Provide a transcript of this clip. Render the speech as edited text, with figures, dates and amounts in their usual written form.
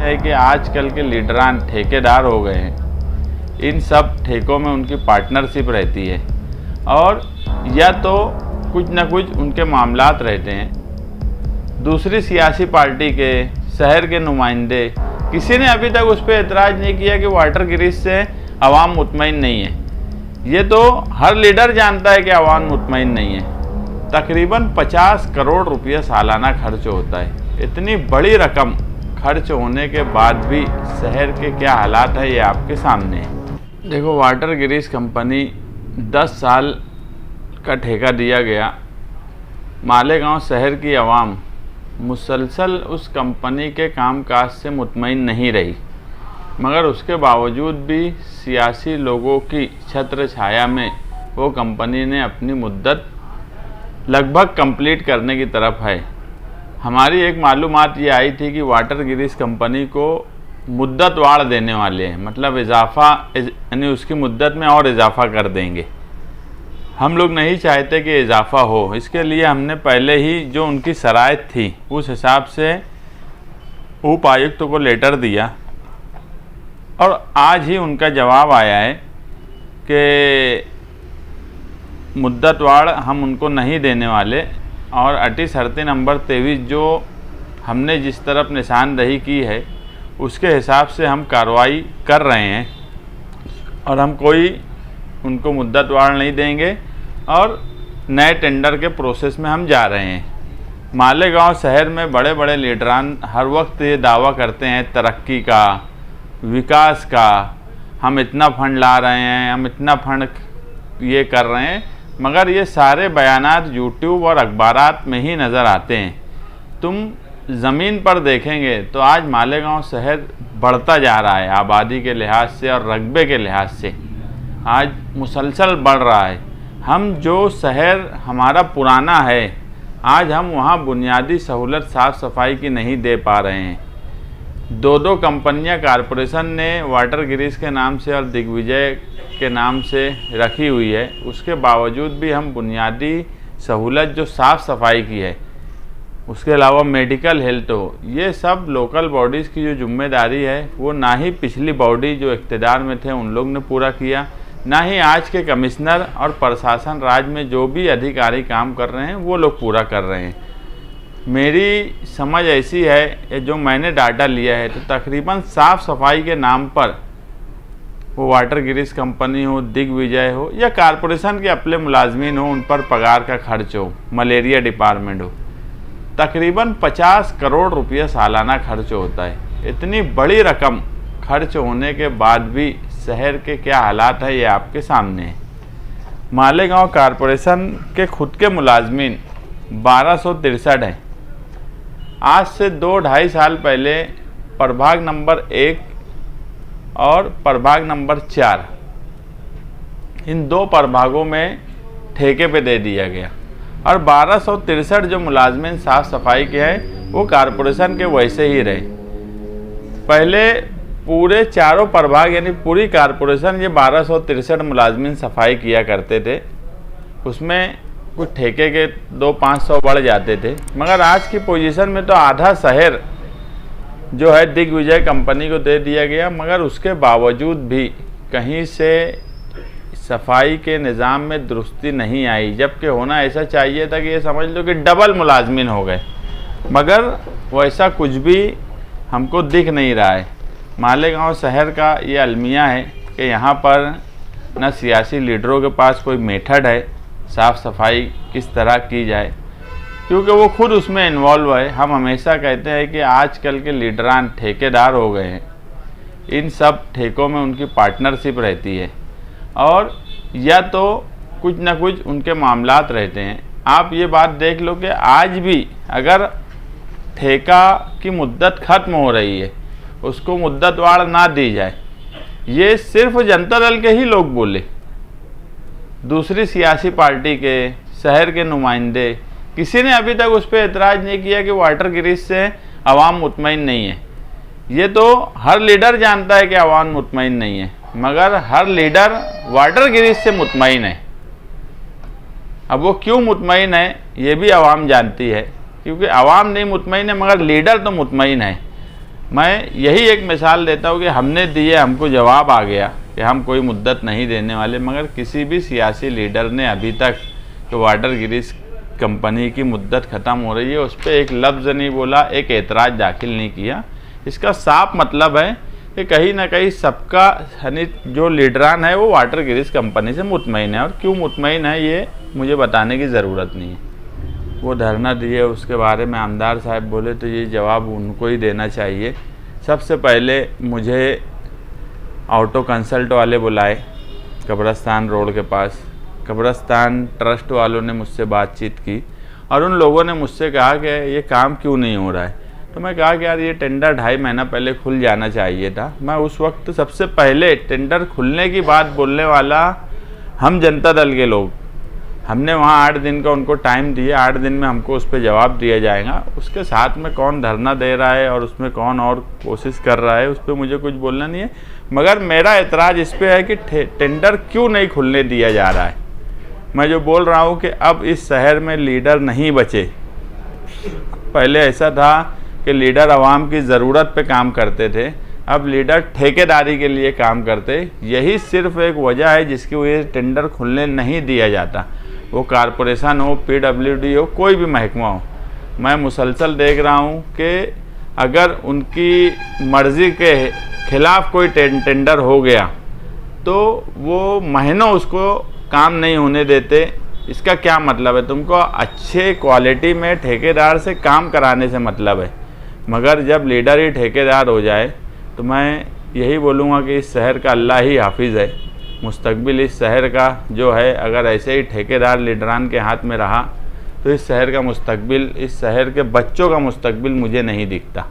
है कि आजकल के लीडरान ठेकेदार हो गए हैं। इन सब ठेकों में उनकी पार्टनरशिप रहती है और या तो कुछ न कुछ उनके मामलात रहते हैं। दूसरी सियासी पार्टी के शहर के नुमाइंदे किसी ने अभी तक उस पर एतराज़ नहीं किया कि वाटर गिरीश से आवाम मुतमईन नहीं है। ये तो हर लीडर जानता है कि आवाम मुतमईन नहीं है। तकरीबन 50 करोड़ रुपये सालाना खर्च होता है। इतनी बड़ी रकम खर्च होने के बाद भी शहर के क्या हालात है ये आपके सामने है। देखो, वाटर गिरीश कंपनी 10 साल का ठेका दिया गया। मालेगांव शहर की आवाम मुसलसल उस कंपनी के कामकाज से मुतमईन नहीं रही, मगर उसके बावजूद भी सियासी लोगों की छत्र छाया में वो कंपनी ने अपनी मुद्दत लगभग कंप्लीट करने की तरफ है। हमारी एक मालूमात ये आई थी कि वाटर गिरीश कंपनी को मुद्दत वाड़ देने वाले हैं, मतलब इजाफा, यानी उसकी मुद्दत में और इजाफा कर देंगे। हम लोग नहीं चाहते कि इजाफा हो, इसके लिए हमने पहले ही जो उनकी शराइत थी उस हिसाब से उपायुक्त को लेटर दिया और आज ही उनका जवाब आया है कि मुद्दत वाड़ हम उनको नहीं देने वाले और अटी शर्ती नंबर 23 जो हमने जिस तरफ निशानदही की है उसके हिसाब से हम कार्रवाई कर रहे हैं और हम कोई उनको मुद्दत वाड़ नहीं देंगे और नए टेंडर के प्रोसेस में हम जा रहे हैं। मालेगांव शहर में बड़े बड़े लीडरान हर वक्त ये दावा करते हैं तरक्की का, विकास का, हम इतना फंड ला रहे हैं, हम इतना फंड ये कर रहे हैं, मगर ये सारे बयानात यूट्यूब और अखबारात में ही नज़र आते हैं। तुम ज़मीन पर देखेंगे तो आज मालेगांव शहर बढ़ता जा रहा है, आबादी के लिहाज से और रकबे के लिहाज से आज मुसलसल बढ़ रहा है। हम जो शहर हमारा पुराना है, आज हम वहाँ बुनियादी सहूलत साफ़ सफाई की नहीं दे पा रहे हैं। दो कंपनियां कारपोरेशन ने वाटर गिरीश के नाम से और दिग्विजय के नाम से रखी हुई है, उसके बावजूद भी हम बुनियादी सहूलत जो साफ़ सफाई की है, उसके अलावा मेडिकल हेल्थ हो, ये सब लोकल बॉडीज़ की जो जिम्मेदारी है वो ना ही पिछली बॉडी जो इक़्तिदार में थे उन लोग ने पूरा किया, ना ही आज के कमिश्नर और प्रशासन राज में जो भी अधिकारी काम कर रहे हैं वो लोग पूरा कर रहे हैं। मेरी समझ ऐसी है, जो मैंने डाटा लिया है, तो तकरीबन साफ़ सफाई के नाम पर वो वाटर गिरीश कंपनी हो, दिग्विजय हो या कारपोरेशन के अपने मुलाजमीन हो, उन पर पगार का खर्च हो, मलेरिया डिपार्टमेंट हो, तकरीबन 50 करोड़ रुपये सालाना खर्च होता है। इतनी बड़ी रकम खर्च होने के बाद भी शहर के क्या हालात है ये आपके सामने है। मालेगांव कारपोरेशन के खुद के मुलाजमीन 1263 हैं। आज से 2-2.5 साल पहले प्रभाग नंबर 1 और प्रभाग नंबर 4, इन 2 प्रभागों में ठेके पे दे दिया गया और 1263 जो मुलाजमीन साफ़ सफाई के हैं वो कारपोरेशन के वैसे ही रहे। पहले पूरे चारों प्रभाग यानी पूरी कारपोरेशन ये 1263 मुलाजमीन सफाई किया करते थे, उसमें कुछ ठेके के 200-500 बढ़ जाते थे, मगर आज की पोजीशन में तो आधा शहर जो है दिग्विजय कंपनी को दे दिया गया, मगर उसके बावजूद भी कहीं से सफाई के निज़ाम में दुरुस्ती नहीं आई, जबकि होना ऐसा चाहिए था कि ये समझ लो कि डबल मुलाजमीन हो गए, मगर वैसा कुछ भी हमको दिख नहीं रहा है। मालेगांव शहर का ये अलमिया है कि यहाँ पर न सियासी लीडरों के पास कोई मेथड है साफ़ सफाई किस तरह की जाए, क्योंकि वो खुद उसमें इन्वॉल्व है। हम हमेशा कहते हैं कि आजकल के लीडरान ठेकेदार हो गए हैं। इन सब ठेकों में उनकी पार्टनरशिप रहती है और या तो कुछ न कुछ उनके मामलात रहते हैं। आप ये बात देख लो कि आज भी अगर ठेका की मुद्दत ख़त्म हो रही है, उसको मुद्दत वाड़ ना दी जाए, ये सिर्फ जनता दल के ही लोग बोले। दूसरी सियासी पार्टी के शहर के नुमाइंदे किसी ने अभी तक उस पर एतराज़ नहीं किया कि वाटर गिरीश से आवाम मुतमईन नहीं है। ये तो हर लीडर जानता है कि आवाम मुतमईन नहीं है, मगर हर लीडर वाटर गिरीश से मुतमईन है। अब वो क्यों मुतमईन है ये भी आवाम जानती है, क्योंकि आवाम नहीं मुतमईन है मगर लीडर तो मुतमईन है। मैं यही एक मिसाल देता हूँ कि हमने दिए, हमको जवाब आ गया कि हम कोई मुद्दत नहीं देने वाले, मगर किसी भी सियासी लीडर ने अभी तक कि वाटर ग्रिड्स कंपनी की मुद्दत ख़त्म हो रही है उस पर एक लफ्ज़ नहीं बोला, एक एतराज़ दाखिल नहीं किया। इसका साफ मतलब है कि कहीं ना कहीं सबका यानी जो लीडरान है वो वाटर ग्रिड्स कंपनी से मुतमईन है, और क्यों मुतमईन है ये मुझे बताने की ज़रूरत नहीं है। वो धरना दिए, उसके बारे में आमदार साहब बोले तो ये जवाब उनको ही देना चाहिए। सबसे पहले मुझे ऑटो कंसल्ट वाले बुलाए कब्रस्तान रोड के पास, कब्रस्तान ट्रस्ट वालों ने मुझसे बातचीत की और उन लोगों ने मुझसे कहा कि ये काम क्यों नहीं हो रहा है। तो मैं कहा कि यार ये टेंडर 2.5 महीना पहले खुल जाना चाहिए था। मैं उस वक्त सबसे पहले टेंडर खुलने की बात बोलने वाला हम जनता दल के लोग, हमने वहाँ 8 दिन का उनको टाइम दिया, 8 दिन में हमको उस पर जवाब दिया जाएगा। उसके साथ में कौन धरना दे रहा है और उसमें कौन और कोशिश कर रहा है उस पर मुझे कुछ बोलना नहीं है, मगर मेरा एतराज़ इस पर है कि टेंडर क्यों नहीं खुलने दिया जा रहा है। मैं जो बोल रहा हूँ कि अब इस शहर में लीडर नहीं बचे। पहले ऐसा था कि लीडर आवाम की ज़रूरत पे काम करते थे, अब लीडर ठेकेदारी के लिए काम करते। यही सिर्फ एक वजह है जिसकी वजह से टेंडर खुलने नहीं दिया जाता, वो कारपोरेशन हो, PWD हो, कोई भी महकमा हो। मैं मुसलसल देख रहा हूँ कि अगर उनकी मर्ज़ी के खिलाफ कोई टेंडर हो गया तो वो महीनों उसको काम नहीं होने देते। इसका क्या मतलब है? तुमको अच्छे क्वालिटी में ठेकेदार से काम कराने से मतलब है, मगर जब लीडर ही ठेकेदार हो जाए तो मैं यही बोलूँगा कि इस शहर का अल्लाह ही हाफिज़ है। मुस्तकबिल इस शहर का जो है, अगर ऐसे ही ठेकेदार लीडरान के हाथ में रहा तो इस शहर का मुस्तकबिल, इस शहर के बच्चों का मुस्तकबिल मुझे नहीं दिखता।